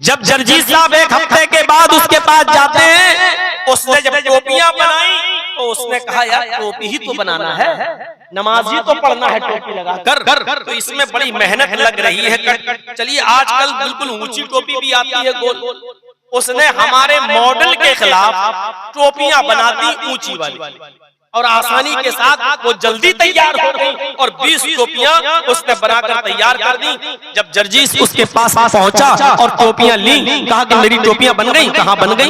जब जर्जीस साहब एक हफ्ते के बाद उसके पास जाते हैं, उसने जब टोपियां बनाई तो उसने कहा यार टोपी ही तो बनाना है, नमाज ही तो पढ़ना है टोपी लगा कर, तो इसमें बड़ी मेहनत लग रही है। चलिए आजकल बिल्कुल ऊंची टोपी भी आती है गोल, उसने हमारे मॉडल के खिलाफ टोपियां बना दी ऊंची वाली और आसानी के साथ वो जल्दी तैयार हो गई और 20 टोपियां उसने बनाकर तैयार कर दी। जब जर्जीस उसके पास पहुंचा और टोपियां ली, कहा कि मेरी टोपियां बन गई, कहाँ बन गई,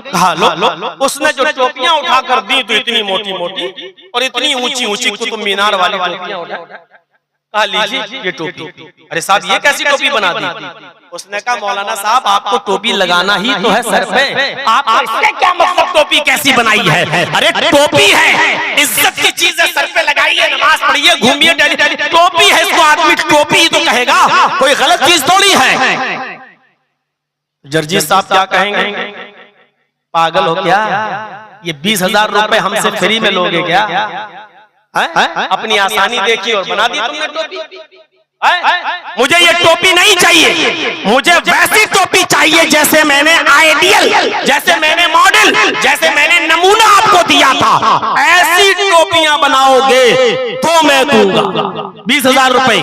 कहा लो। उसने जो टोपियां उठाकर दी तो इतनी मोटी मोटी और इतनी ऊंची ऊंची कुतुब मीनार वाली टोपियां उठा, कहा लीजिए ये टोपी। अरे साहब ये कैसी टोपी बना दी? उसने कहा मौलाना साहब आपको टोपी लगाना ही तो है सर पे, आप इससे क्या मतलब टोपी कैसी बनाई है? अरे टोपी है, इज्जत की चीज है, सर पे लगाइए, नमाज पढ़िए, घूमिए, टोपी है, इसको आदमी टोपी ही तो कहेगा, कोई गलत चीज थोड़ी है। जर्जीस साहब क्या कहेंगे? पागल हो क्या? ये 20,000 रुपए हमसे फ्री में लोगे क्या? अपनी आसानी देखी और बना दी तुमने टोपी। मुझे ये टोपी नहीं चाहिए, मुझे वैसी टोपी चाहिए जैसे मैंने आइडियल, जैसे मैंने मॉडल, जैसे मैंने नमूना आपको दिया था, ऐसी टोपियां बनाओगे तो मैं दूंगा 20,000 रुपए।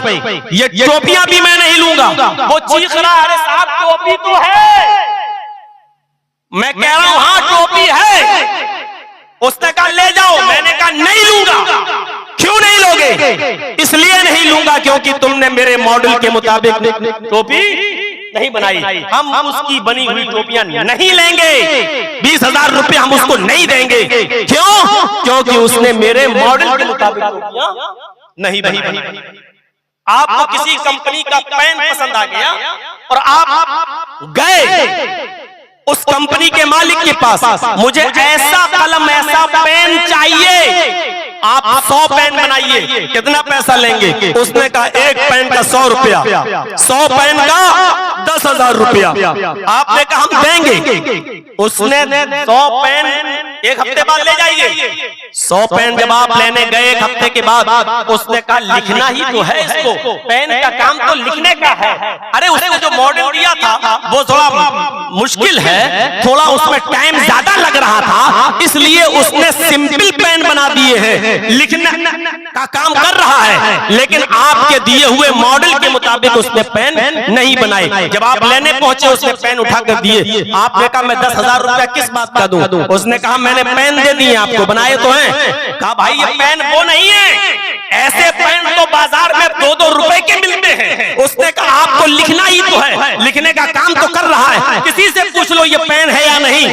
ये टोपियां भी मैं नहीं लूंगा। वो चीख रहा है अरे साहब टोपी तो है, मैं कह रहा हूं हाँ टोपी है। उसने कहा ले जाओ, मैंने कहा नहीं लूंगा। क्यों नहीं लोगे? इसलिए नहीं लूंगा क्योंकि तुमने मेरे मॉडल के मुताबिक टोपी नहीं बनाई, हम उसकी बनी हुई टोपियां नहीं लेंगे, 20,000 रुपए हम उसको नहीं देंगे। क्यों? क्योंकि उसने मेरे मॉडल के मुताबिक टोपियां नहीं बनाई। आपको किसी कंपनी का पेन पसंद आ गया और आप गए उस कंपनी के मालिक के पास, मुझे ऐसा कलम ऐसा पेन चाहिए, आप 100 पेन बनाइए, कितना पैसा लेंगे? उसने कहा एक पेन का 100 रुपया, 100 पेन का 10,000 रुपया। आपने कहा हम देंगे। उसने 100 पेन एक हफ्ते बाद ले जाइए। 100 पेन जब आप लेने गए एक हफ्ते के बाद, उसने कहा लिखना ही तो है इसको, पेन का काम तो लिखने का है। अरे उसने जो मॉडल दिया था वो थोड़ा मुश्किल है, थोड़ा उसमें टाइम ज्यादा लग रहा था, इसलिए उसने सिंपल पेन बना दिए हैं, लिखना का काम कर रहा है, लेकिन आपके दिए हुए मॉडल के मुताबिक उसने पेन नहीं बनाए। जब आप लेने पहुंचे उसने पेन उठाकर दिए, आपने कहा मैं 10,000 रुपया किस बात का दूं? उसने कहा मैंने पेन दे दिए आपको, बनाए तो हैं। कहा भाई ये पेन वो नहीं है, ऐसे पेन तो बाजार में 2-2 रुपए के मिलते हैं। उसने कहा आपको लिखना ही तो है, लिखने का काम तो कर रहा है, किसी से पूछ लो ये पेन है या नहीं।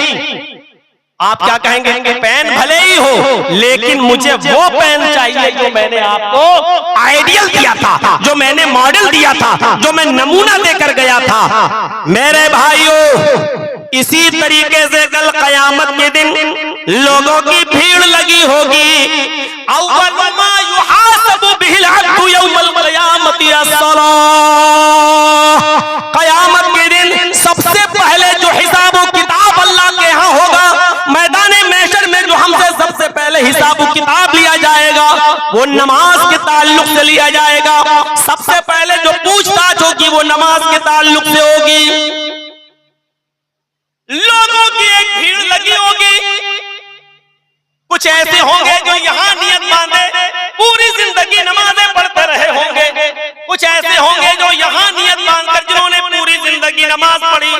आप क्या कहेंगे? पेन भले ही हो, लेकिन मुझे वो पेन चाहिए जो मैंने आपको आइडियल दिया था, जो मैंने मॉडल दिया था, जो मैं नमूना देकर गया था। मेरे भाइयों इसी तरीके से कल कयामत के दिन लोगों की भीड़ लगी होगी। अव्वल मा युहासबु बिहिल अब्दु यौमल क़यामति अस्सलाह। कयामत के दिन सबसे पहले जो हिसाब किताब अल्लाह के यहाँ होगा, मैदाने महशर में जो हमसे सबसे पहले हिसाब किताब लिया जाएगा वो नमाज के ताल्लुक से लिया जाएगा। सबसे पहले जो पूछताछ होगी वो नमाज के ताल्लुक से होगी। लोगों की एक भीड़ लगी होगी, कुछ ऐसे होंगे जो यहाँ नियत बांधे पूरी जिंदगी नमाजें पढ़ते रहे होंगे, कुछ ऐसे होंगे जो यहाँ नियत बांधकर जिन्होंने पूरी जिंदगी नमाज पढ़ी,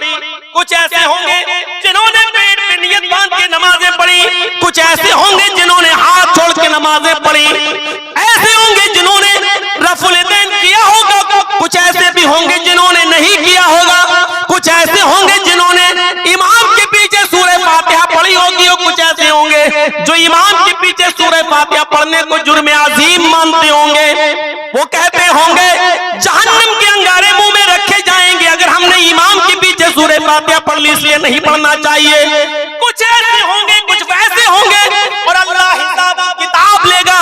कुछ ऐसे होंगे जिन्होंने पेट पे नियत बांध के नमाजें पढ़ी, कुछ ऐसे होंगे जिन्होंने हाथ छोड़ के नमाजें पढ़ी, ऐसे होंगे जिन्होंने रफुल यदैन किया होगा, कुछ ऐसे भी होंगे जिन्होंने नहीं किया होगा, कुछ ऐसे होंगे जिन्होंने इमाम के पीछे सूरह फातिहा पढ़ी होगी, और कुछ ऐसे होंगे जो इमाम के पीछे सूरह फातिहा पढ़ने को जुर्म अजीम मानते होंगे। वो कहते होंगे जहन्नम के अंगारे मुंह में रखे जाएंगे अगर हमने इमाम के पीछे सूरह फातिहा पढ़ ली, इसलिए नहीं पढ़ना चाहिए। कुछ ऐसे होंगे, कुछ वैसे होंगे, और अल्लाह हिसाब किताब लेगा।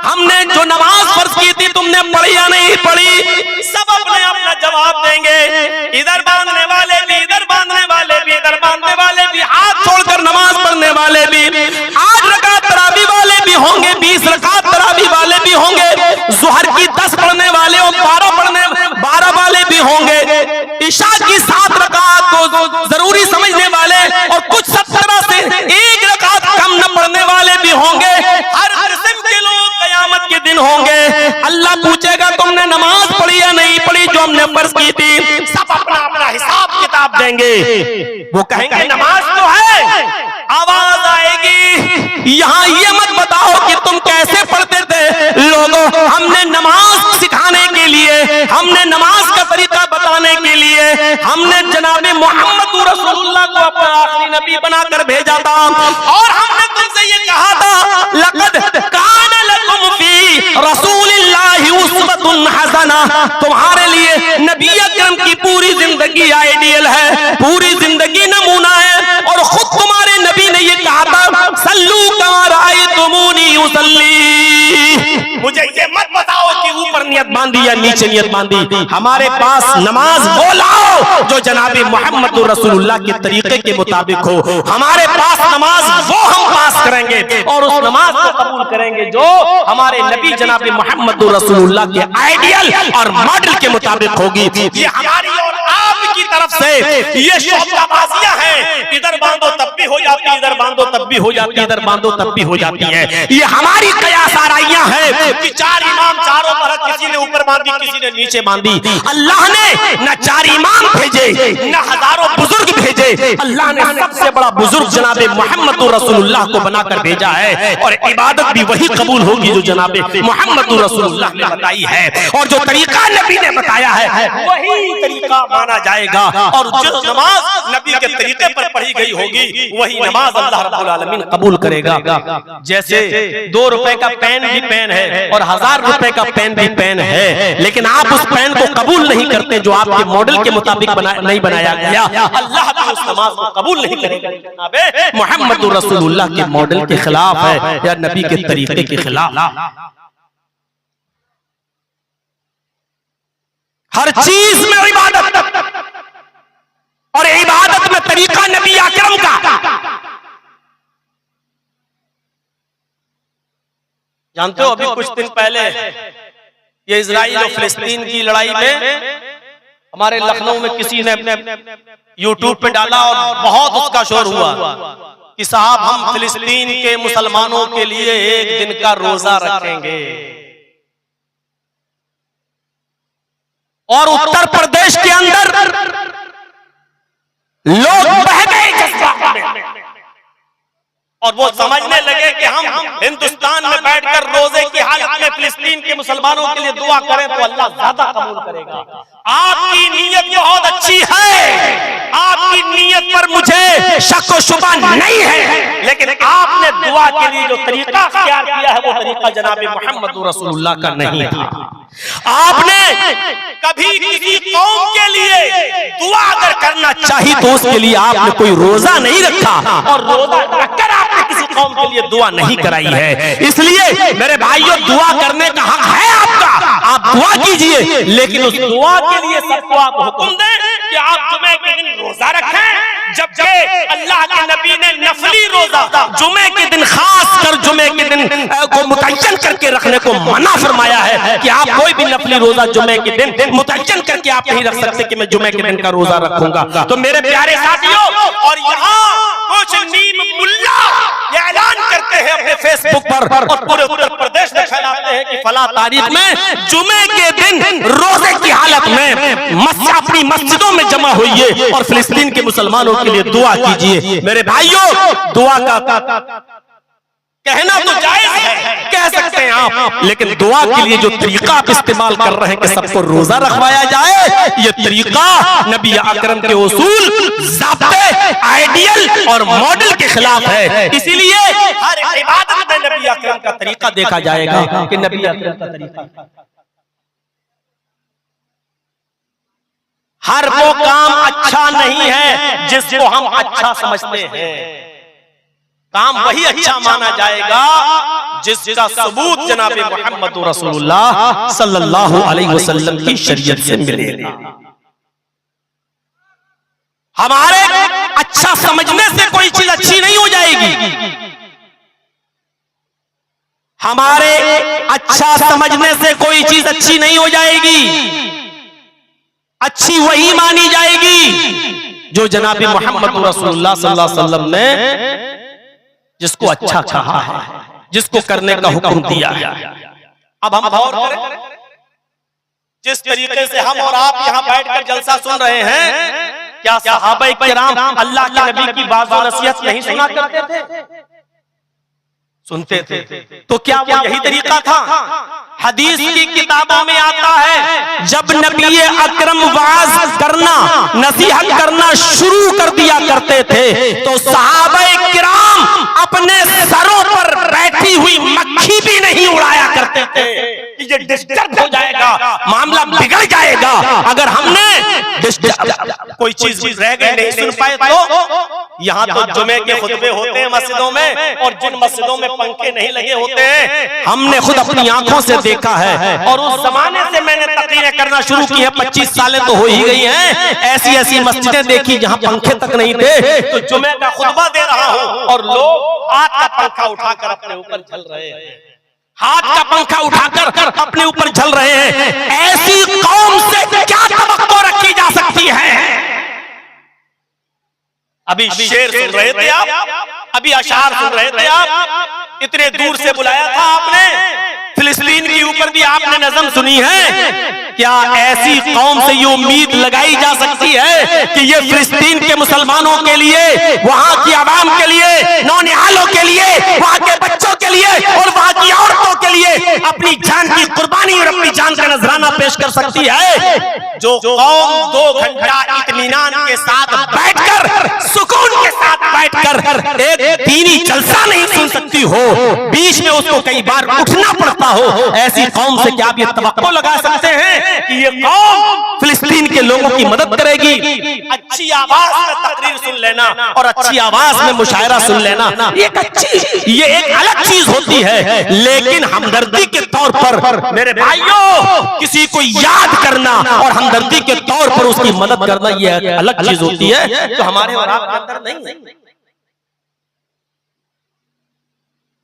हमने जो नमाज फर्ज की थी तुमने पढ़ी या नहीं पढ़ी, सब अपने अपना जवाब देंगे। इधर बांधने वाले भी, इधर बांधने वाले भी, इधर बांधने वाले भी, हाथ छोड़कर नमाज पढ़ने वाले भी, 8 रकात तरावी वाले भी होंगे, 20 रकात तरावी वाले भी होंगे, ज़ुहर की 10 पढ़ने वाले और 12 वाले भी होंगे, इशा की 7 रकात जो हमने फर्ज की थी, सब अपना अपना हिसाब किताब देंगे। वो कहेंगे नमाज तो है, आवाज आएगी यहाँ ये मत बताओ कि तुम कैसे पढ़ते थे। लोगों, हमने नमाज सिखाने के लिए, हमने नमाज का तरीका बताने के लिए, हमने जनाब मोहम्मद रसूलुल्लाह को अपना आखिरी नबी बनाकर भेजा था, और हमने तुमसे ये कहा था लक़द कान लकुम फी रसूलिल्लाहि उस्वतुन हसना, तुम्हारे लिए नबी अकरम की पूरी जिंदगी आइडियल है, पूरी जिंदगी नमूना है। और खुद तुम्हारे नबी ने ये कहा था सल्लू कमा रायतुमूनी उसल्ली। मुझे ये मत बताओ कि ऊपर नियत बांधी या नीचे नियत बांधी। हमारे पास नमाज वो लाओ जो जनाबी मोहम्मद रसूलुल्लाह के तरीके के मुताबिक हो। हमारे पास नमाज वो हम पास करेंगे और उस नमाज को कबूल करेंगे जो हमारे नबी जनाबी मोहम्मद रसूलुल्लाह के आइडियल और मॉडल के मुताबिक होगी। ये हमारी और आपकी तरफ से ये शोबाबाजियां हैं, इधर बांधो तब भी हो जाती है, इधर बांधो तब भी हो जाती है, इधर बांधो तब भी हो जाती है। ये हमारी कयास आराइयां हैं कि चार इमाम चारों तरफ, किसी ने ऊपर बांधी, किसी ने नीचे बांधी। अल्लाह ने न चार इमाम भेजे, न हजारों बुजुर्ग भेजे, अल्लाह ने सबसे बड़ा बुजुर्ग जनाबे मोहम्मद रसूलुल्लाह को बनाकर भेजा है। और इबादत भी वही कबूल होगी जो जनाबे मोहम्मद रसूलुल्लाह ने बताई है, और जो तरीका नबी ने बताया है वही तरीका माना जाएगा। और जो नमाज नबी के तरीके पर पढ़ी गई होगी वही नमाज अल्लाह रब्बुल आलमीन कबूल करेगा। जैसे 2 रुपए का पेन भी पेन है और 1000 रुपए का पेन भी पेन है, लेकिन आप उस पेन को कबूल नहीं करते जो आपके मॉडल के मुताबिक नहीं बनाया गया। अल्लाह भी उस नमाज को कबूल नहीं करेगा। मोहम्मद रसूलुल्लाह के मॉडल के खिलाफ है या नबी के तरीके के खिलाफ। हर चीज में इबादत, और इबादत में तरीका नबी अकरम का। जानते हो, अभी कुछ दिन पहले ये इजराइल और फिलिस्तीन की लड़ाई में हमारे लखनऊ में किसी ने यूट्यूब पे डाला और बहुत उसका शोर हुआ कि साहब हम फिलिस्तीन के मुसलमानों के लिए एक दिन का रोजा रखेंगे। और उत्तर प्रदेश के अंदर लोग बह गए जज्बात में, और वो समझने लगे कि हम हिंदुस्तान में बैठकर रोजे की हालत में फिलिस्तीन के मुसलमानों के लिए दुआ करें तो अल्लाह ज्यादा कबूल करेगा। आपकी नीयत बहुत अच्छी है, आपकी नीयत पर मुझे शक व शुबा नहीं है, लेकिन आपने दुआ के लिए जो तरीका इख्तियार किया है वो तरीका जनाब मोहम्मद रसूलुल्लाह का नहीं था। आपने कभी किसी कौम के लिए दुआ अगर करना चाहिए तो उसके लिए आपने कोई रोजा नहीं रखा, और रोजा रखकर आपने किसी कौम के लिए दुआ नहीं कराई है। इसलिए मेरे भाइयों, दुआ करने का हक है आपका, आप दुआ कीजिए, लेकिन उस दुआ के लिए सबको आप हुक्म दें कि आप जुमे के दिन रोजा रखें। जबकि अल्लाह के नबी ने नफली रोजा जुमे के दिन, खास कर जुमे के दिन को मुतय्यन करके रखने को मना फरमाया है कि आप कोई भी नफली रोजा जुमे के दिन मुतय्यन करके आप नहीं रख सकते कि मैं जुमे के दिन का रोजा रखूंगा। तो मेरे प्यारे साथियों, और यहाँ कुछ नीम मुल्ला ये ऐलान करते हैं अपने फेसबुक पर और पूरे उत्तर प्रदेश में फैलाते हैं कि फला तारीख में जुमे के दिन रोजे की हालत में अपनी मस्जिदों में जमा होइए और फिलिस्तीन के मुसलमानों के लिए दुआ कीजिए। मेरे भाइयों, दुआ का कहना तो जायज है, कह सकते हैं आप, लेकिन दुआ के लिए जो तरीका आप इस्तेमाल कर रहे हैं कि सबको रोजा रखवाया जाए, ये तरीका नबी अकरम के उसूल, ज़ाब्ते, आइडियल और मॉडल के खिलाफ है। इसीलिए हर इबादत में नबी अकरम का तरीका देखा जाएगा कि नबी अकरम का तरीका। हर वो काम अच्छा नहीं है जिसको हम अच्छा समझते हैं। काम वही अच्छा माना जाएगा जिसका सबूत जनाबे मोहम्मद रसूलुल्लाह सल्लल्लाहु अलैहि वसल्लम की शरीयत से मिलेगा। हमारे अच्छा समझने से कोई चीज अच्छी नहीं हो जाएगी। हमारे अच्छा समझने से कोई चीज अच्छी नहीं हो जाएगी। अच्छी वही मानी जाएगी जो जनाबे मोहम्मद रसूलुल्लाह सल्लल्लाहु अलैहि वसल्लम ने जिसको अच्छा कहा है, जिसको करने का हुक्म दिया है। अब हम गौर करें, जिस तरीके से हम और आप यहाँ बैठकर जलसा सुन रहे हैं, क्या सहाबा किराम अल्लाह के नबी की बात और नसीहत नहीं सुना करते थे? सुनते थे। तो क्या वो यही तरीका था? हदीस की किताबों में आता है, जब नबी अकरम वाज करना, नसीहत करना शुरू कर दिया करते थे, तो सहाबाए किराम अपने सरों पर बैठी हुई मक्खी भी नहीं उड़ाया करते थे कि ये डिस्टर्ब हो जाएगा, मामला बिगड़ जाएगा। अगर हमने कोई चीज रह गई नहीं सुन पाए तो यहाँ तो जुमे के खुतबे होते हैं मस्जिदों में, और जिन मस्जिदों में पंखे नहीं लगे होते हैं, हमने खुद अपनी आंखों से देखा है। और उस जमाने से मैंने तकरीरें करना शुरू की है, 25 सालें तो हो ही गई हैं। ऐसी ऐसी मस्जिदें देखी जहां पंखे तक नहीं थे, तो जुमे का खुतबा दे रहा हूं और लोग हाथ का पंखा उठाकर अपने ऊपर झल रहे हैं, हाथ का पंखा उठाकर अपने ऊपर झल रहे हैं। ऐसी कौम से क्या तवक्को रखी जा सकती है? अभी शेर सुन रहे थे आप, अभी अशार सुन रहे थे आप, इतने दूर से बुलाया था आपने, फिलिस्तीन के ऊपर भी आपने नज़म सुनी है। क्या ऐसी कौम से ये उम्मीद लगाई जा सकती है कि ये फिलिस्तीन के मुसलमानों के लिए, वहां की आवाम के लिए, नौनिहालों के लिए, वहां के बच्चों के लिए और वहां की औरतों के लिए अपनी जान की कुर्बानी और अपनी जान का नजराना पेश कर सकती है? जो कौम 2 घंटा इत्मीनान के साथ बैठकर, सुकून के साथ बैठकर एक दीनी जलसा नहीं सुन सकती हो, बीच में उसको कई बार उठना पड़ता हो, ऐसी कौम से क्या आप ये तवक्को लगा सकते हैं कि ये कौम फिलिस्तीन के लोगों की मदद करेगी? अच्छी आवाज में तकरीर सुन लेना और अच्छी आवाज में मुशायरा सुन लेना ये एक अलग चीज होती है, लेकिन हमदर्दी के तौर पर मेरे भाइयों किसी को याद करना और हमदर्दी के तौर पर उसकी मदद करना ये अलग चीज होती है, तो हमारे और आपके अंदर नहीं है।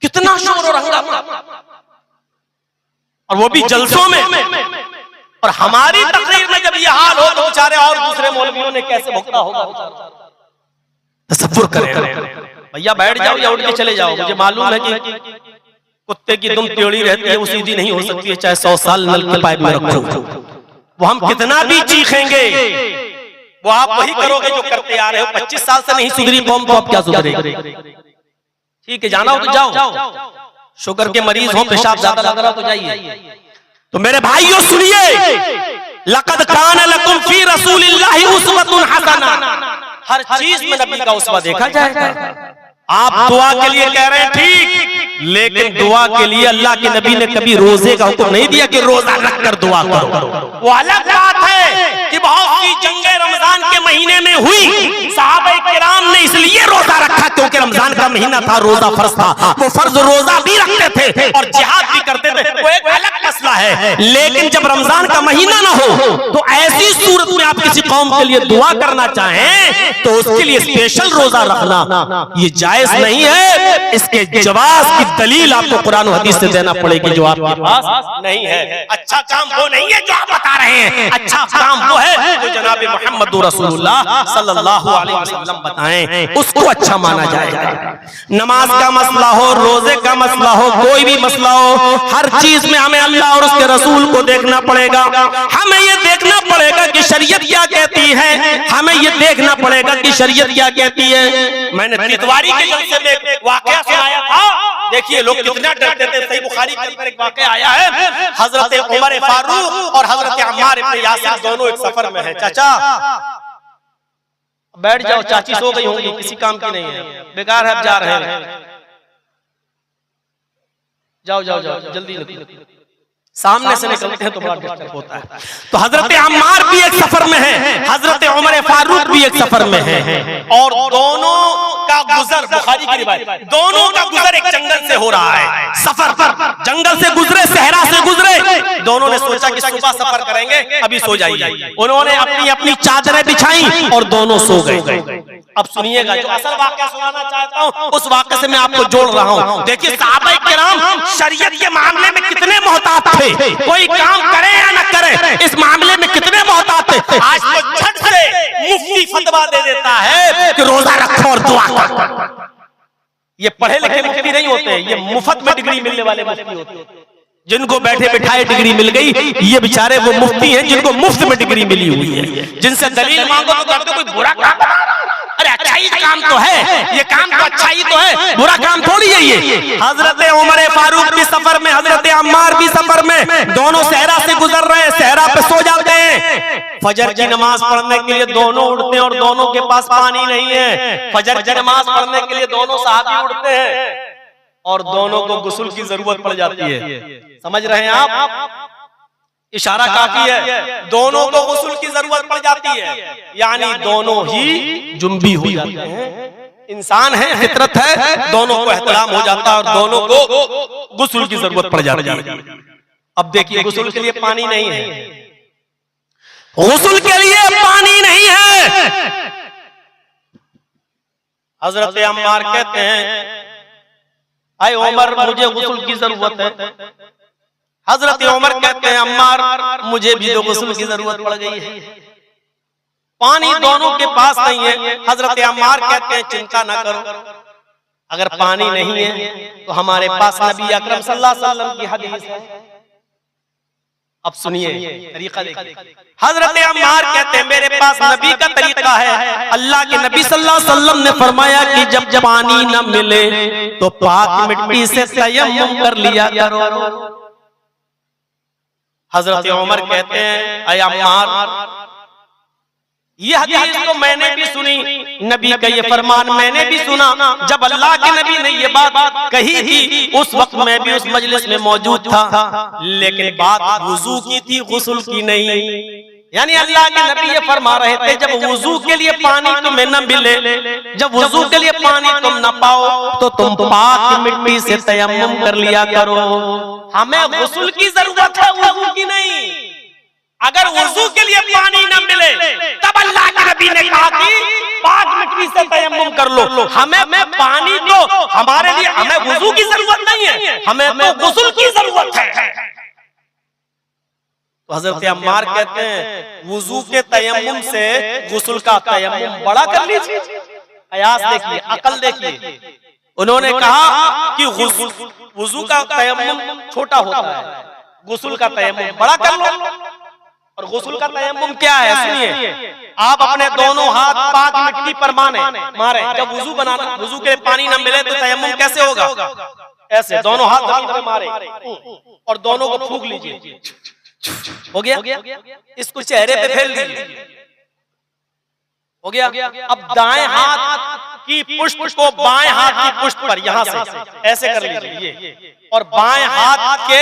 कितना शोर और हंगामा, और वो भी जलसों में, और हमारी तकरीर में जब ये हाल हो तो बेचारे और दूसरे मौलवियों ने कैसे भुगता होगा? तसव्वुर करें। भैया बैठ जाओ या उठ के चले जाओ। मुझे मालूम है कि कुत्ते की दुम टेढ़ी रहती है, वो सीधी नहीं हो सकती है, चाहे 100 साल नल के पाइप में रखो। वो हम कितना भी चीखेंगे, वो आप वही करोगे जो करते आ रहे हो। 25 साल से नहीं सुधरी कौम को आप क्या सुधरेगी? ठीक है, जाना हो तो जाओ, शुगर के मरीज हो, पेशाब ज्यादा लग रहा हो तो जाइए। तो मेरे भाइयों सुनिए, लक़द कान लकुम फी रसूलिल्लाहि उस्वतुन हसना, हर चीज में नबी का उस्वा देखा जाएगा। आप दुआ के लिए कह रहे हैं ठीक, लेकिन दुआ के लिए अल्लाह के नबी ने कभी रोजे का हुक्म नहीं दिया कि रोजा रखकर दुआ करो। वो अलग बात है कि बहुत सी जंगें रमजान के महीने में हुई, सहाबाए किराम ने इसलिए रोजा रखा क्योंकि रमजान का महीना था, रोजा फर्ज था, वो फर्ज रोजा भी रखते थे और जिहाद भी करते थे, वो एक अलग मसला है। लेकिन जब रमजान का महीना ना हो तो ऐसी सूरत में आप किसी कौम के लिए दुआ करना चाहें तो उसके लिए स्पेशल रोजा रखना ये जायज नहीं है। इसके जवाब की दलील आपको कुरान और हदीस से देना पड़ेगी जो आपके पास नहीं है। अच्छा काम वो नहीं है जो आप बता रहे हैं, अच्छा काम वो है जो जनाब मोहम्मद रसूलुल्लाह सल्लल्लाहु अलैहि वसल्लम बताएं, उसको अच्छा माना जाएगा। नमाज का मसला हो, रोजे का मसला हो, कोई भी मसला हो, हर चीज में हमें अल्लाह और उसके रसूल को देखना पड़ेगा। हमें ये देखना पड़ेगा कि शरीयत क्या कहती है, हमें ये देखना पड़ेगा कि शरीयत क्या कहती है। मैंने तितवारी के जलसे में एक वाकया सुनाया था, देखिए लोग कितना डरते थे। सही बुखारी के अंदर एक वाकया आया है, हजरत उमर फारूक और हजरत अम्मार इब्न यासिर दोनों एक सफर में है। चाचा बैठ जाओ, चाची सो गई होंगी, किसी काम की नहीं है, बेकार है, अब जा रहे हैं, जाओ जाओ जाओ जल्दी निकलो। सामने से निकलते हैं तो बड़ा डिस्टर्ब होता है। तो हजरत अम्मार भी एक सफर में है, हजरत उमर फारूक भी एक सफर में है, और दोनों का गुजर, बुखारी की रिवायत, दोनों का गुजर एक जंगल से हो रहा है। सफर पर जंगल से गुजरे, सहरा से गुजरे, दोनों ने सोचा कि सुबह सफर करेंगे, अभी सो जाइए। उन्होंने अपनी अपनी चादरें बिछाई और दोनों सो गए। अब सुनिएगा, जो असल वाकया सुनाना चाहता हूँ उस वाकये से मैं आपको जोड़ रहा हूँ। देखिए सहाबाए किराम शरीयत के मामले में कितने मोहतात थे, कोई काम करे या न करे इस मामले में कितने मोहतात थे। आज तो झट से मुफ्ती फतवा दे देता है कि रोजा रखो और दुआ करो। ये पढ़े लिखे मुफ्ती नहीं होते, ये मुफ्त में डिग्री मिलने वाले मुफ्ती होते हैं। जिनको बैठे बिठाए डिग्री मिल गई, ये बेचारे वो मुफ्ती हैं जिनको मुफ्त में डिग्री मिली हुई है। जिनसे दलील मांगो तो कहते कोई बुरा काम, अरे अच्छा ही काम तो है, ये काम तो अच्छा ही तो है, बुरा काम थोड़ी है ये। हजरत उमर फारूक भी सफर में, हजरत अम्मार भी सफर में, दोनों सहरा से गुजर रहे हैं, सहरा पे सो जाते हैं। फजर की नमाज पढ़ने के लिए दोनों उठते हैं और दोनों के पास पानी नहीं है। फजर की नमाज पढ़ने के लिए दोनों सहाबी उठते हैं और दोनों को गुस्ल की जरूरत पड़ जाती है। समझ रहे हैं आप? इशारा काफी है, दोनों को गुस्ल की जरूरत पड़ जाती है, यानी दोनों ही जुम्बी हो जाते हैं। इंसान है, फितरत है, दोनों को एहतराम हो जाता है और दोनों को गुस्ल की जरूरत पड़ जाती है। अब देखिए, गुस्ल के लिए पानी नहीं है, गुस्ल के लिए पानी नहीं है। हजरत अम्मार कहते हैं, अय उमर मुझे गुस्ल की जरूरत है। हजरत उमर कहते हैं, अम्मार मुझे भी तो गुस्ल की जरूरत पड़ गई है, पानी दोनों के पास नहीं है। हजरत अम्मार कहते हैं, चिंता ना करो, अगर पानी नहीं है तो हमारे पास नबी अकरम सल्लल्लाहु अलैहि वसल्लम की हदीस है। अब सुनिए तरीका देखिए। हजरत अम्मार कहते हैं, मेरे पास नबी का तरीका है। अल्लाह के नबी सल्लल्लाहु अलैहि वसल्लम ने फरमाया कि जब पानी न मिले तो पाक मिट्टी से तयम्मुम कर लिया करो। हजरत उमर कहते हैं, अय अम्मार ये हदीस तो मैंने भी सुनी, नबी का ये फरमान मैंने भी सुना। जब अल्लाह के नबी ने ये बात कही थी, उस वक्त मैं भी उस मजलिस में मौजूद था, लेकिन बात वुजू की थी, गुस्ल की नहीं। यानी अल्लाह के नबी ये फरमा रहे थे, जब वुजू के लिए पानी तुम्हें न मिले, जब वुजू के लिए पानी तुम न पाओ तो तुम पाक मिट्टी से तयम्मुम कर लिया करो। हमें गुस्ल की जरूरत है, वुजू की नहीं। अगर वुजू के लिए पानी न मिले तब अल्लाह के नबी ने कहा कि पाक मिट्टी से तयम्मुम कर लो। हमें पानी तो हमारे लिए, हमें वुजू की जरूरत नहीं है, हमें तो गुस्ल की जरूरत है। तो हजरत अम्मार कहते हैं, वुजू के तयम्मुम से गुस्ल का तयम्मुम बड़ा कर लीजिए। कयास देखिए, अकल देखिए। उन्होंने कहा कि वुजू का तयम्मुम छोटा होता है, गुस्ल का तयम्मुम बड़ा कर लो। और गुस्ल का तयम्मुम क्या है सुनिए, आप अपने दोनों हाथ पाक मिट्टी पर मारे। जब वुजू बनाना, वुजू के पानी न मिले तो तयम्मुम कैसे होगा? ऐसे दोनों हाथ जमीन पर मारे और दोनों को फूंक लीजिए। हो गया? इसको चेहरे पे फेर लीजिए। हो गया? अब दाएं हाथ की पुष्ट को बाएं हाथ की पुष्ट पर यहां से ऐसे कर लीजिए और बाएं हाथ के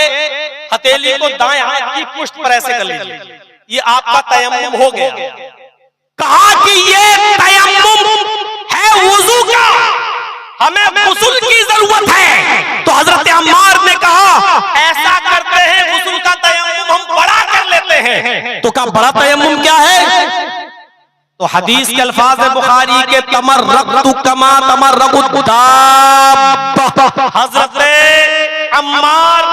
हथेली को दाएं हाथ की पुष्ट पर ऐसे कर लीजिए। ये आपका तयम्मुम हो गया। कहा कि ये तयम्मुम है वुजू का, हमें गुस्ल की जरूरत है। तो हजरत अम्मार ने कहा, ऐसा करते हैं, गुस्ल का तयम्मुम हम बड़ा कर लेते हैं। तो क्या बड़ा तयम्मुम क्या है? तो हदीस के अल्फाज है बुखारी के, तमर्रकतु कमा तमर्रकुद दाब्बा। हजरत अम्मार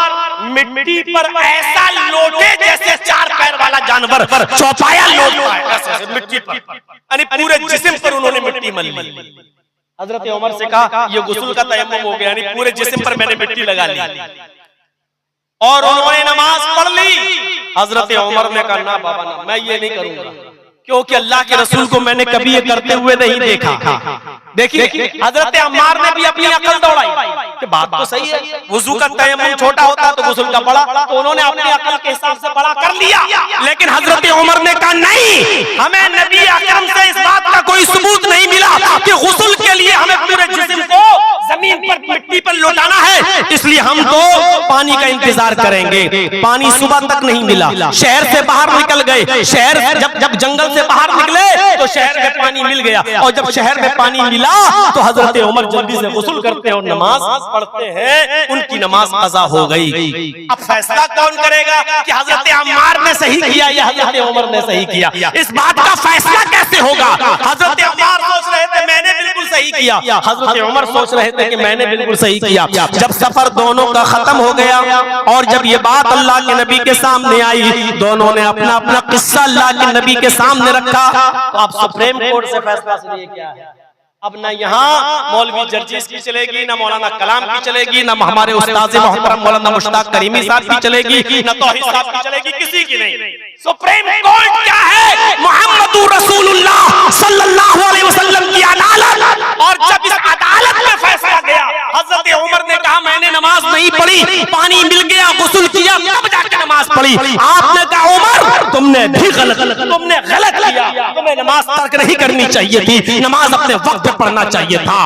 मिट्टी पर ऐसा लोटे जैसे चार पैर वाला जानवर चौपाया लोटता है, ऐसे मिट्टी पर, यानी पूरे जिस्म पर उन्होंने मिट्टी मल ली। हजरत उमर से कहा, ये गुस्ल का तयम्मुम हो गया, यानी पूरे जिस्म पर मैंने मिट्टी लगा ली और उन्होंने नमाज पढ़ ली। हजरत उमर ने कहा, ना बाबा ना, मैं ये नहीं करूंगा, क्योंकि अल्लाह के रसूल को मैंने कभी ये करते हुए नहीं देखा। देखिए, हजरत अम्मार ने भी अपनी अकल दौड़ाई कि बात तो सही है, वुजू का तयम्मुम छोटा होता तो गुस्ल का बड़ा, तो उन्होंने अपनी अकल के हिसाब से बड़ा कर लिया। लेकिन हजरत उमर ने कहा, नहीं, हमें नबी अकरम से इस बात का कोई सबूत नहीं मिला कि गुस्ल के लिए हमें पूरे जिस्म को जमीन पर मिट्टी पर लौटाना है, इसलिए हम तो पानी का इंतजार करेंगे। पानी सुबह तक नहीं मिला, शहर से बाहर निकल गए। शहर जब जंगल से बाहर निकले तो शहर में पानी मिल गया, और जब शहर में पानी मिला तो हजरत उमर जल्दी से गुस्ल करते हैं और नमाज पढ़ते हैं। उनकी नमाज कज़ा हो गई। अब फैसला कौन करेगा कि हजरत अम्मार ने सही किया या हजरत उमर ने सही किया? इस बात का फैसला कैसे होगा? हजरत अम्मार सोच रहे थे मैंने बिल्कुल सही किया, हजरत उमर सोच रहे थे कि मैंने बिल्कुल सही किया। जब सफर दोनों का खत्म हो गया और जब ये बात अल्लाह के नबी के सामने आई, दोनों ने अपना अपना किस्सा अल्लाह के नबी के सामने रखा। तो आप सुप्रीम कोर्ट से फैसला सुनिए क्या है। अब ना यहाँ मौलवी जर्जीस की चलेगी, ना मौलाना कलाम की चलेगी, ना हमारे उस्ताद मोहतरम मौलाना मुश्ताक करीमी साहब की चलेगी, ना तौहीद साहब की चलेगी, किसी की नहीं। सुप्रीम कोर्ट क्या है? मोहम्मदुर रसूलुल्लाह सल्लल्लाहु अलैहि वसल्लम की अदालत। और जब इस अदालत में फैसला गया, हजरत उमर ने कहा मैंने नमाज नहीं पढ़ी, पानी मिल गया, गुस्ल किया, तब जाकर नमाज पढ़ी। आपने कहा उमर तुमने भी गलत किया, तुम्हें नमाज तर्क नहीं करनी चाहिए थी, नमाज अपने वक्त पे पढ़ना चाहिए था।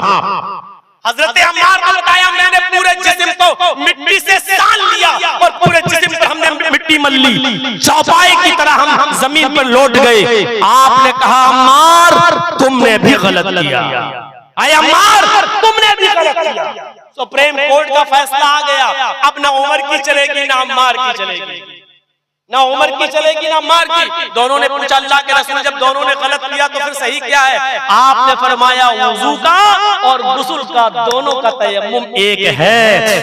हजरत अम्मार ने बताया मैंने पूरे जिस्म को मिट्टी से सान लिया और पूरे जिस्म पर हमने मिट्टी मल ली, चौपाई की तरह हम जमीन पर लौट गए। आपने कहा अम्मार तुमने भी गलत किया, आया अम्मार तुमने भी गलत किया। सुप्रीम कोर्ट का फैसला आ गया, अब ना उमर की चलेगी ना अम्मार की चलेगी, ना उमर की चलेगी ना अम्मार की। दोनों ने पूछा अल्लाह के रसूल जब दोनों ने गलत किया तो फिर सही क्या है? आपने फरमाया वुजू का और गुस्ल का दोनों का तयम्मुम एक है,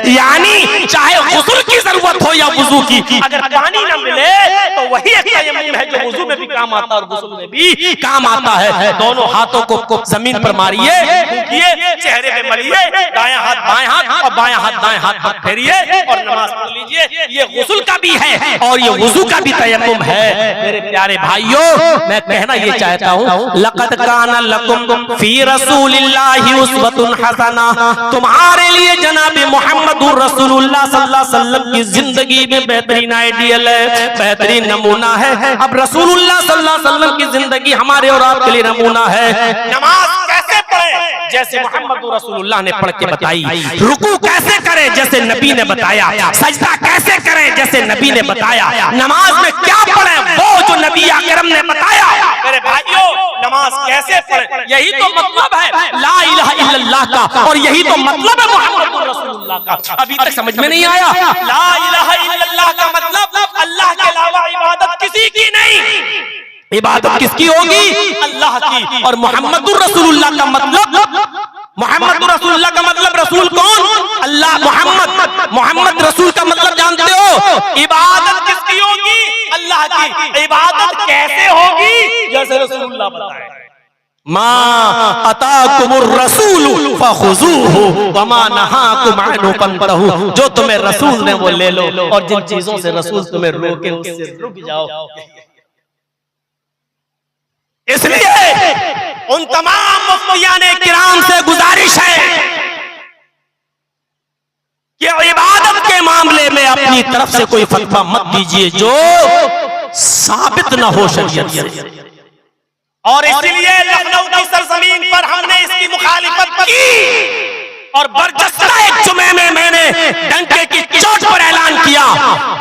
यानी चाहे गुस्ल की जरूरत हो या वुजू की, अगर पानी न मिले तो वही एक तयम्मुम है जो वुजू में भी काम आता है और गुस्ल में भी काम आता है। दोनों हाथों को जमीन पर मारिए, फूंकिए, चेहरे पे मलिए, दायां हाथ बाएं हाथ और बायां हाथ दाएं हाथ पर फेरिए और नमाज पढ़ लीजिए। ये गुस्ल का भी है और ये वुजू का भी तयम्मुम है। मेरे प्यारे भाइयों, मैं कहना ये चाहता हूँ लक़द काना लकुम फी रसूलिल्लाहि उस्वतुन हसना, तुम्हारे लिए जनाब मोहम्मदुर रसूलुल्लाह सल्लल्लाहु अलैहि वसल्लम की जिंदगी में बेहतरीन आइडियल है, बेहतरीन नमूना है। अब रसूलुल्लाह सल्लल्लाहु अलैहि वसल्लम की जिंदगी हमारे और आपके लिए नमूना है। नमाज कैसे पढ़े? जैसे मोहम्मदुर रसूलुल्लाह ने पढ़ के बताई। रुकू कैसे करें? जैसे नबी ने बताया। सजदा कैसे करें? जैसे नबी ने बताया। नमाज में क्या पढ़े? वो जो नबी अकरम ने बताया। मेरे भाइयों, नमाज कैसे पढ़े? यही तो मतलब है ला इलाहा इल्लल्लाह का, और यही तो मतलब है मोहम्मदुर रसूलुल्लाह का। अभी तक समझ में नहीं आया? ला इलाहा इल्लल्लाह का मतलब अल्लाह के अलावा इबादत किसी की नहीं, इबादत किसकी होगी? अल्लाह की। और मोहम्मदुर रसूलुल्लाह का मतलब, मोहम्मदुर रसूलुल्लाह का मतलब रसूल कौन? अल्लाह। मोहम्मद रसूल का मतलब जानते हो? इबादत किसकी होगी? अल्लाह की। इबादत कैसे होगी? जैसे रसूलुल्लाह बताए, मा अताकुमुर रसूल फखुजूहु वमा नहाकुम अन्हु फंतहू। जो तुम्हें रसूल ने वो ले लो, और जिन चीजों से रसूल तुम्हें रोके उससे रुक जाओ। इसलिए उन तमाम मुफ्तियाने किराम से गुजारिश है कि इबादत के मामले में अपनी तरफ से कोई फतवा मत दीजिए जो साबित न हो शरीयत से। और इसीलिए लखनऊ की सरजमीन पर हमने इसकी मुखालिफत की और बरजस्ता एक जुमे में मैंने डंके की चोट पर ऐलान किया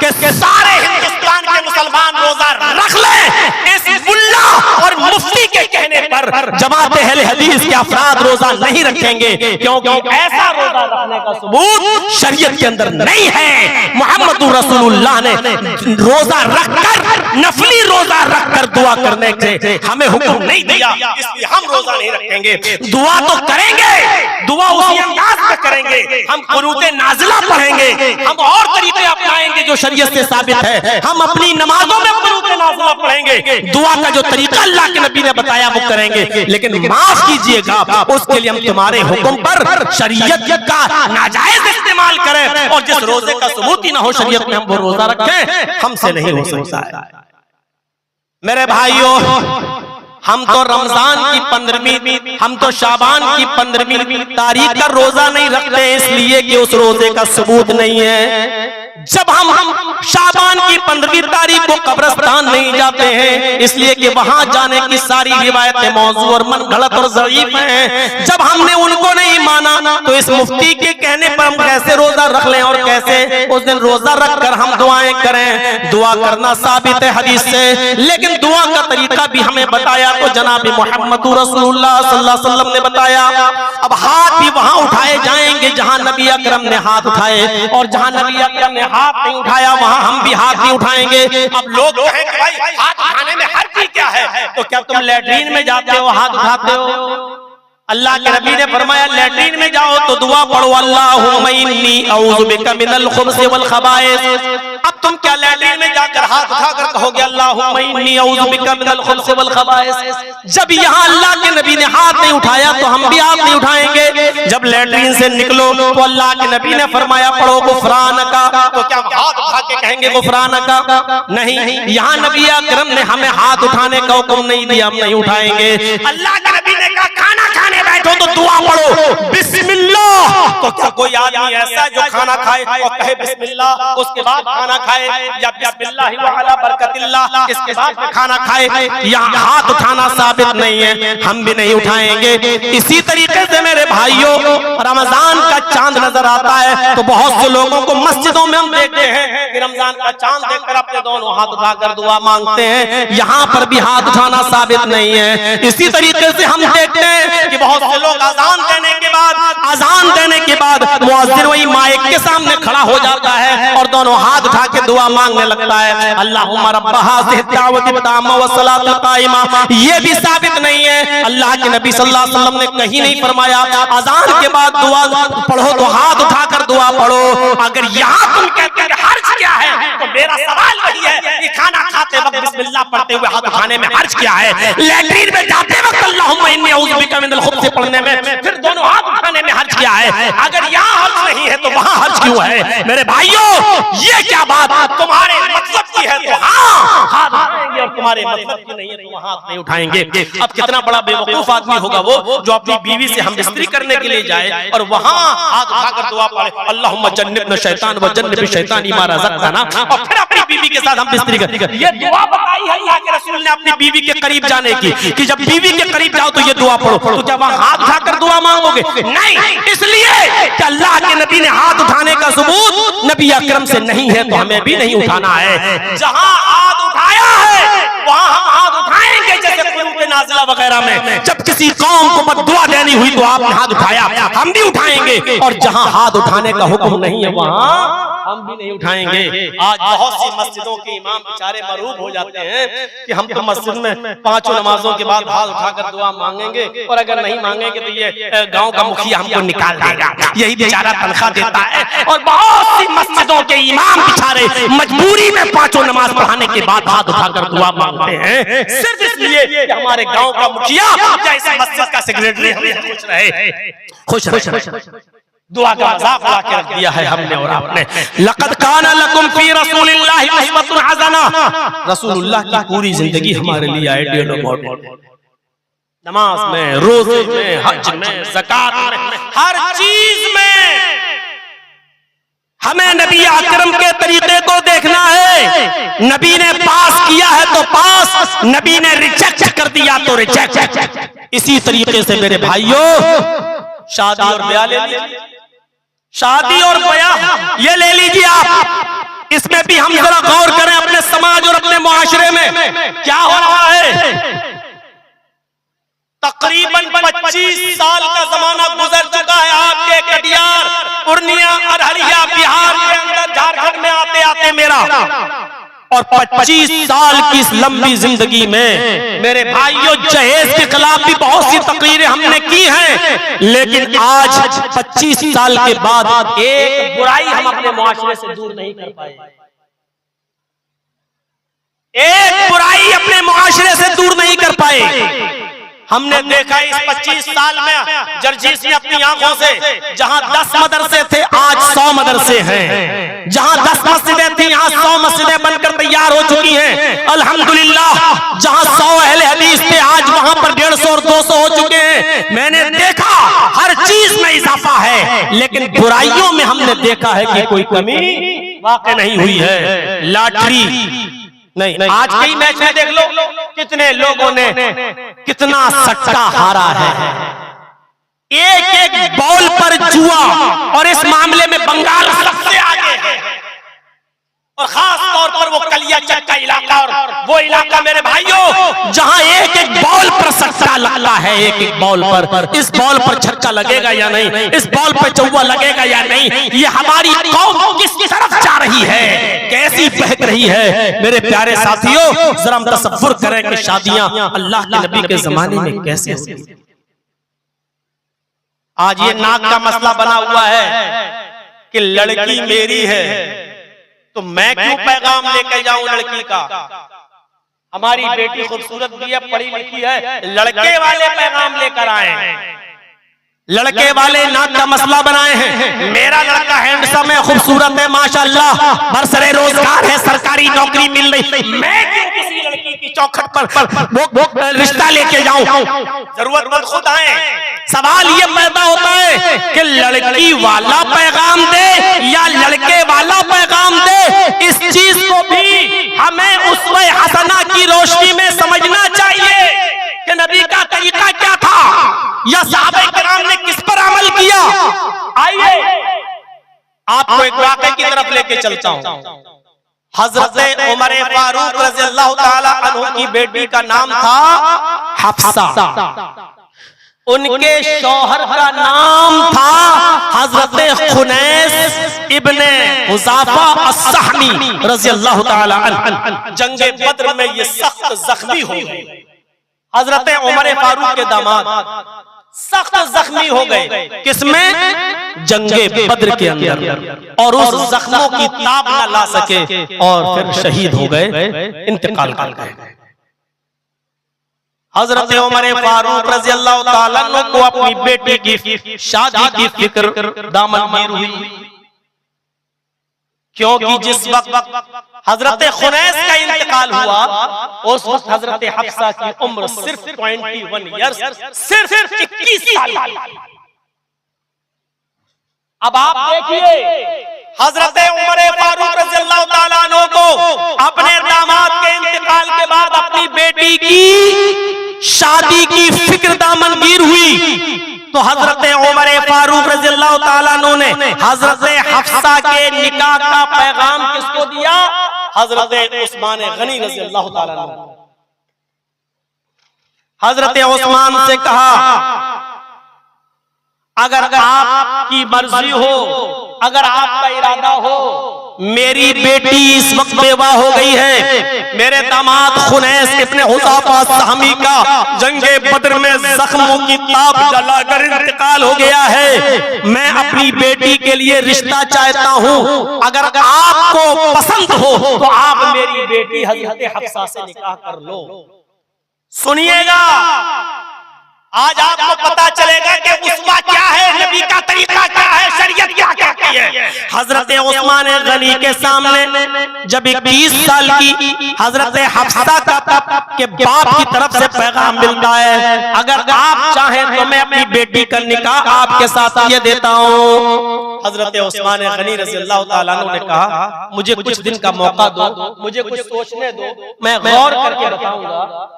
कि सारे हिंदुस्तान के मुसलमान रोजा रख लें। इस मुल्ला और मुफ्ती के कहने पर जमात अहले हदीस के अफराद रोजा नहीं रखेंगे, क्योंकि ऐसा रोजा रखने का सबूत शरीयत के अंदर नहीं है। मोहम्मदुर रसूलुल्लाह ने रोजा रखकर, नफली रोजा रखकर दुआ करने से हमें हुक्म नहीं दिया, इसलिए हम रोजा नहीं रखेंगे। दुआ तो करेंगे, दुआ उसी अंदाज में करेंगे, हम कुनूते नाज़िला पढ़ेंगे, हम और तरीके अपनाएंगे जो शरीयत से साबित है। हम अपनी नमाजों में कुनूते नाज़िला पढ़ेंगे, दुआ का जो तरीका अल्लाह के नबी ने बताया वो करेंगे। लेकिन माफ कीजिएगा, उसके लिए हम तुम्हारे हुक्म पर शरीयत का नाजायज इस्तेमाल करें और जिस रोजे का सबूत ही ना हो शरीयत में हम वो रोजा रखें, हमसे नहीं हो सकता है। मेरे भाइयों, हम तो रमजान की 15वीं, हम तो शाबान की 15वीं तारीख का रोजा नहीं रखते इसलिए कि उस रोजे का सबूत नहीं है। जब हम शाबान की 15वीं तारीख को कब्रिस्तान नहीं जाते हैं इसलिए कि वहां जाने की सारी रिवायतें मौजू और मन गलत और ज़ईफ हैं। जब हमने उनको नहीं माना तो इस मुफ्ती के कहने पर हम कैसे रोजा रख लें और कैसे उस दिन रोजा रखकर हम दुआएं करें? दुआ करना साबित है हदीस से, लेकिन दुआ का तरीका भी हमें बताया तो जनाब मोहम्मदुर रसूलुल्लाह सल्लल्लाहु अलैहि वसल्लम ने बताया। अब हाथ भी वहां उठाए जाएंगे जहां नबी अकरम ने हाथ उठाए, और जहां नबी अकरम ने हाथ नहीं उठाया वहां हम भी हाथ नहीं उठाएंगे। अब लोग कहेंगे भाई हाथ उठाने में हर चीज क्या है? तो क्या तुम लैट्रीन में जाते हो हाथ उठाते हो? अल्लाह के नबी ने फरमाया लैट्रीन में जाओ तो दुआ पढ़ो, अल्लाहुम्मा इन्नी अऊज़ु बिका मिनल खुब्ज़ि वल खबाइस। अब तुम क्या लैट्रिन में जाकर हाथ उठाकर कहोगे अल्लाहुम्मा इन्नी औज़ु बिका मिनल खुब्ज़ि वल खबाइस? जब यहाँ अल्लाह के नबी ने हाथ नहीं उठाया तो हम भी हाथ नहीं उठाएंगे। जब लैट्रिन से निकलो तो अल्लाह के नबी ने फरमाया पढ़ो गुफरानका, तो क्या हाथ उठा के कहेंगे गुफरानका? नहीं, यहाँ नबी अकरम ने हमें हाथ उठाने का हुक्म नहीं दिया, हम नहीं उठाएंगे। अल्लाह के नबी ने कहा खाना खाने बैठो तो दुआ पढ़ो बिस्मिल्लाह। तो क्या कोई आदमी ऐसा जो खाना खाए और कहे बिस्मिल्लाह उसके बाद खाना खाए, या बिस्मिल्लाह व अला बरकतिल्लाह इसके बाद खाना खाए? यहाँ हाथ उठाना साबित नहीं है, हम भी नहीं उठाएंगे। इसी तरीके से मेरे भाइयों, रमजान का चांद नजर आता है तो बहुत से लोगों को मस्जिदों में हम देखते हैं कि रमजान का चांद देखकर अपने दोनों हाथ उठाकर दुआ मांगते हैं। यहाँ पर भी हाथ उठाना साबित नहीं है। इसी तरीके से हम देखते हैं कि बहुत से लोग अजान देने के बाद मुअज्जिन वही माइक के सामने खड़ा हो जाता है और दोनों हाथ उठा के दुआ मांगने लगता है, अल्लाहुम्मा रब्बा हाज़िहि दावति ताम्मा व सलाति काइमा। ये भी साबित नहीं है। अल्लाह के नबी सल्लल्लाहु अलैहि वसल्लम ने कहीं नहीं फरमाया अजान के बाद दुआ पढ़ो तो हाथ उठाकर दुआ पढ़ो। अगर यहाँ तुम कहते हैं हर्ज क्या है तो मेरा सवाल वही है कि खाना खाते वक्त बिस्मिल्लाह पढ़ते हुए हाथ उठाने में हर्ज क्या है? लैट्रिन में जाते वक्त अल्लाहुम्मा इन्नी औज़ु बिका मिनल खुब्ज़ि पढ़ने में फिर दोनों हाथ उठाने में हर्ज क्या है? अगर यहाँ हर्ज नहीं है तो वहाँ हर्ज क्यों है? मेरे भाइयों, ये क्या बात तुम्हारे मतलब की है तो हाँ हाथ उठाएंगे और तुम्हारे मतलब की नहीं है तो वहाँ हाथ नहीं उठाएंगे। अब कितना बड़ा बेवकूफ आदमी होगा वो जो अपनी बीवी से हम बिस्तरी करने के लिए जाए और वहाँ हाथ उठाकर दुआ पढ़े अल्लाहुम्मा जन्निबना शैतान व जन्निब शैतानी मा रज़क़तना, और फिर अपनी बीवी के साथ हम बिस्तरी करते। ये दुआ बताई है अल्लाह के रसूल ने अपनी बीवी के करीब जाने की कि जब बीवी के करीब जाओ तो ये दुआ पढ़ो। तो क्या वहाँ हाथ उठाकर दुआ मांगोगे? नहीं, इसलिए कि अल्लाह के नबी ने हाथ उठाने का सबूत नबी अकरम से नहीं है तो हमें भी नहीं उठाना है। जहाँ हाथ उठाया है वहाँ हम हाथ उठाएंगे, जैसे कुनूत नाज़िला वगैरह में जब किसी कौम को बद्दुआ देनी हुई तो आपने हाथ उठाया, हम भी उठाएंगे। और जहाँ हाथ उठाने का हुक्म नहीं है वहाँ हम भी नहीं उठाएंगे। आज बहुत सी मस्जिदों के इमाम बेचारे मरूब हो जाते हैं कि हम तो मस्जिद में पांचों नमाजों के बाद हाथ उठाकर दुआ मांगेंगे और अगर नहीं मांगेंगे तो ये गांव का मुखिया हमको निकाल देगा, यही बेचारा तनख्वाह देता है। और बहुत सी मस्जिदों के इमाम बेचारे मजबूरी में पांचों नमाज पढ़ाने के बाद हाथ उठाकर दुआ मांगते हैं सिर्फ इसलिए कि हमारे गाँव का मुखिया या इस मस्जिद का सेक्रेटरी खुश रहे। दुआ का मजाक उड़ा के रख दिया है हमने और आपने। लक़द काना लकुम फी रसूलिल्लाहि उस्वतुन हसना, रसूलुल्लाह की पूरी जिंदगी हमारे लिए आइडियल मॉडल, नमाज में, रोजे में, हज में, ज़कात में, हर चीज में हमें नबी अकरम के तरीके को देखना है। नबी ने पास किया है तो पास, नबी ने रिजेक्ट कर दिया तो रिजेक्ट। इसी तरीके से मेरे भाइयों, शादी और ब्याह ले लीजिए, शादी और ब्याह ये ले लीजिए आप। इसमें भी हम जरा गौर करें अपने समाज और अपने मुआशरे में क्या हो रहा है। तकरीबन 25 साल का जमाना गुजर चुका है आपके कटिहार, पूर्णिया, अररिया, बिहार के अंदर, झारखंड में आते आते मेरा, और 25 साल की इस लंबी जिंदगी में मेरे भाइयों जहेज के खिलाफ भी बहुत सी तकरीरें हमने की हैं, लेकिन आज 25 साल के बाद एक बुराई हम अपने मुआशरे से दूर नहीं कर पाए। एक बुराई अपने मुआशरे से दूर नहीं कर पाए। हमने देखा इस 25 साल में जर्जीस ने अपनी आंखों से, जहां 10 मदरसे थे आज 100 मदरसे हैं, जहां 10 मस्जिदें थी यहाँ 100 मस्जिदें बनकर तैयार हो चुकी हैं अल्हम्दुलिल्लाह। जहां 100 अहले हदीस थे आज वहां पर 150 और 200 हो चुके हैं। मैंने देखा हर चीज में इजाफा है, लेकिन बुराइयों में हमने देखा है कि कोई कमी वाकई नहीं हुई है। लॉटरी नहीं, आज कई मैच में देख लो कितने लोगों ने कितना सट्टा हारा है। एक एक बॉल पर जुआ, और इस मामले में बंगाल सबसे आगे है, और खास तौर पर वो कलिया चक्का इलाका, और वो इलाका मेरे भाइयों जहां एक एक बॉल पर सट्टा लगता है, एक एक बॉल पर, इस बॉल पर छक्का लगेगा या नहीं, इस बॉल पर चौवा लगेगा या नहीं, ये हमारी कौम किस तरफ जा रही है, कैसी बहक रही है। मेरे प्यारे साथियों, जरा हम तसव्वुर करें कि शादियां अल्लाह के नबी के जमाने में कैसे होती थी। आज ये नाक का मसला बना हुआ है कि लड़की मेरी है तो मैं क्यों पैगाम लेकर जाऊं लड़की का? हमारी बेटी खूबसूरत भी है, पढ़ी लिखी है, लड़के वाले पैगाम लेकर आए हैं, लड़के वाले नाक का मसला बनाए हैं। मेरा लड़का हैंडसम है, खूबसूरत है, माशाअल्लाह, बरसरे रोजगार है, सरकारी नौकरी मिल रही, मैं क्यों किसी लड़की की चौखट पर वो रिश्ता लेके जाऊं? जरूरतमंद खुद आए। सवाल ये पैदा होता है कि लड़की वाला पैगाम दे या लड़के वाला पैगाम दे। इस चीज को भी हमें उसवे हसना की रोशनी में समझना चाहिए कि नबी का तरीका क्या था या सहाबा किराम ने किस पर अमल किया। आइए आपको एक वाक़े की तरफ लेके चलता हूं। हजरत उमर फारूक रज़ियल्लाहु ताला अन्हु की बेटी का नाम था हफ्सा, उनके शौहर का नाम था हजरत खुनैस इब्ने हुज़ाफा अस्सहमी रज़ियल्लाहु ताला अन्हु। जंगे बद्र में ये सख्त जख्मी हो गए। हजरत उमर फारूक के दामाद सख्त जख्मी हो गए। किसमें? जंगे बद्र के अंदर, और उस जख्मों की ताब न ला सके और फिर शहीद हो गए, इंतकाल कर गए। हजरत उमर फारूक रज़ियल्लाहु ताला अन्हु को अपनी बेटी की शादी की फिक्र दामनगीर हुई, क्योंकि जिस वक्त हजरत खुनैस का इंतकाल हुआ उस वक्त हजरत हफ्सा की उम्र सिर्फ 21 ईयर्स, सिर्फ 21 साल। अब आप देखिए हजरत उमर फारूक रज़ियल्लाहु ताला अन्हु को अपने दामाद के इंतकाल के बाद अपनी बेटी की शादी की फिक्र दामनगीर हुई, तो हजरत उमर फारूक रज़ियल्लाहु ताला अन्हु ने हजरत हफ्सा के निकाह का पैगाम किसको दिया? हजरत उस्मान गनी रज़ियल्लाहु ताला अन्हु। हजरत उस्मान से कहा, अगर आपकी मर्जी हो, अगर आपका इरादा हो, मेरी बेटी इस वक्त बेवा हो गई है, मेरे दामाद खुनैस इब्ने हुज़ाफा अस्सहमी का जंगे बद्र में जख्मों की ताब जलाकर इंतकाल हो गया है, मैं अपनी बेटी के लिए रिश्ता चाहता हूं, अगर आपको पसंद हो तो आप मेरी बेटी हजरत हफ्सा से निकाह कर लो। सुनिएगा, आज आपको पता चलेगा कि उस्मा क्या है, नबी का तरीका क्या है, शरीयत क्या कहती है। हजरत उस्मान गनी के सामने जब 21 साल की हजरत हफ्सा के बाप की तरफ से पैगाम मिलता है, अगर आप चाहें तो मैं अपनी बेटी का निकाह आपके साथ ये देता हूँ। हजरत उस्मान गनी रज़ियल्लाहु ताला अन्हु ने कहा, मुझे कुछ दिन का मौका दो, मुझे कुछ सोचने दो, मैं गौर करके बताऊंगा।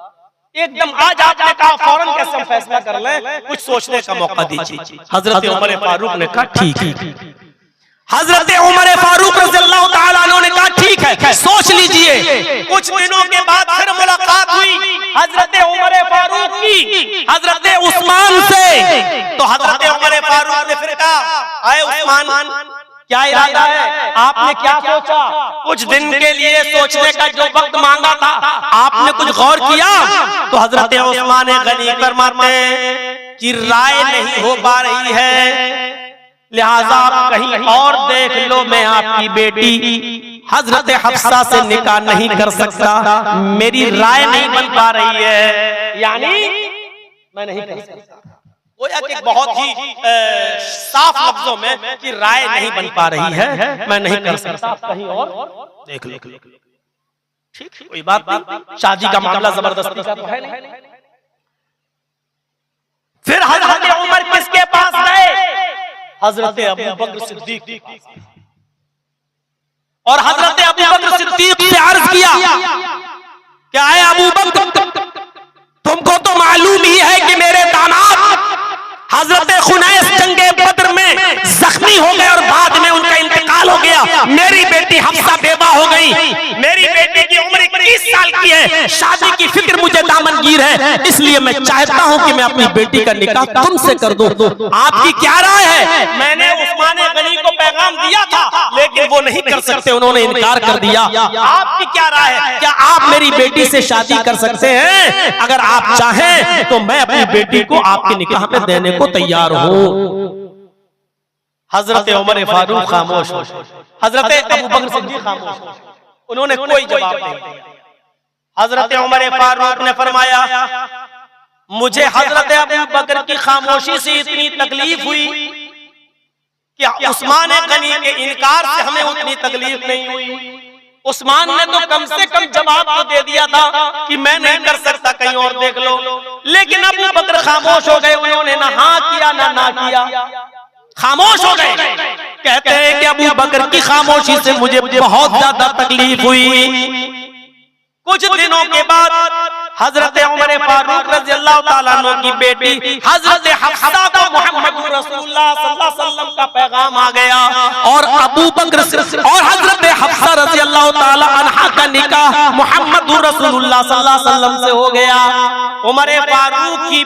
एकदम आज आपने कहा फौरन कैसे हम फैसला कर लें, कुछ सोचने का मौका दीजिए। हजरत उमर फारूक ने कहा ठीक है। हजरत उमर फारूक रज़ियल्लाहु ताला अन्हु ने कहा ठीक है, सोच लीजिए। कुछ दिनों के बाद फिर मुलाकात हुई हजरत उमर फारूक की हजरत उस्मान से, तो हजरत उमर फारूक ने फिर कहा, आए उस्मान, क्या इरादा है, आपने क्या सोचा? कुछ दिन के लिए सोचने का जो वक्त मांगा था, आपने कुछ गौर किया? तो हजरत उस्मान गनी फरमाते कि राय नहीं हो पा रही है, लिहाजा आप कहीं और देख लो, मैं आपकी बेटी हजरत हफ्सा से निकाह नहीं कर सकता, मेरी राय नहीं बन पा रही है, यानी मैं नहीं कर सकता। बहुत ही साफ लफ्जों में कि राय नहीं बन पा रही है, मैं नहीं कर सकता, कहीं और देख लो। ठीक, कोई बात नहीं, शादी का मामला जबरदस्ती का तो है नहीं। फिर हजरत उमर किसके पास गए? हजरत अबू बकर सिद्दीक। और हजरत अबू बकर सिद्दीक से अर्ज किया, क्या है अबू बकर, तुमको तो मालूम ही है कि मेरे दामाद हजरत खुनैस जंगे बद्र में जख्मी हो गए और बाद में उनका इंतकाल हो गया, मेरी बेटी हफ्सा बेवा हो गई, मेरी बेटी की उम्र 21 साल की है, शादी की फिक्र मुझे दामनगीर है, इसलिए मैं चाहता हूं कि मैं अपनी बेटी का निकाह तुमसे कर दूं। आपकी क्या राय है? मैंने उस्मान गनी को पैगाम दिया था, लेकिन वो नहीं कर सकते, उन्होंने इनकार कर दिया। आपकी क्या राय है? क्या आप मेरी बेटी से शादी कर सकते हैं? अगर आप चाहें तो मैं अपनी बेटी को आपके निकाह में देने को तैयार हूं। हजरत उमर फारूक खामोश हो, हजरत अबू बकर सिद्दीक खामोश, उन्होंने कोई जवाब नहीं दिया। हजरत उमर फारूक ने फरमाया, मुझे हजरत अबू बकर की खामोशी से इतनी तकलीफ हुई कि उस्मान गनी के इनकार से हमें उतनी तकलीफ नहीं हुई। उस्मान ने तो कम से कम जवाब तो दे दिया था कि मैं नहीं कर सकता, कहीं और देख लो, लेकिन अबू बकर खामोश हो गए, उन्होंने ना हाँ किया ना किया, खामोश हो गए। कहते हैं कि अबू बकर की खामोशी से मुझे बहुत ज्यादा तकलीफ हुई। कुछ दिनों के बाद हजरत उमर फारूक रज़ी अल्लाह ताला अन्हु की बेटी हजरत हफ्सा को मोहम्मद रसूलुल्लाह सल्लल्लाहु अलैहि वसल्लम का पैगाम आ गया और अबू बकर और हजरत हफ्सा रज़ी अल्लाह ताला अन्हा का निकाह मोहम्मद रसूलुल्लाह सल्लल्लाहु अलैहि वसल्लम से हो गया। उमर फारूक की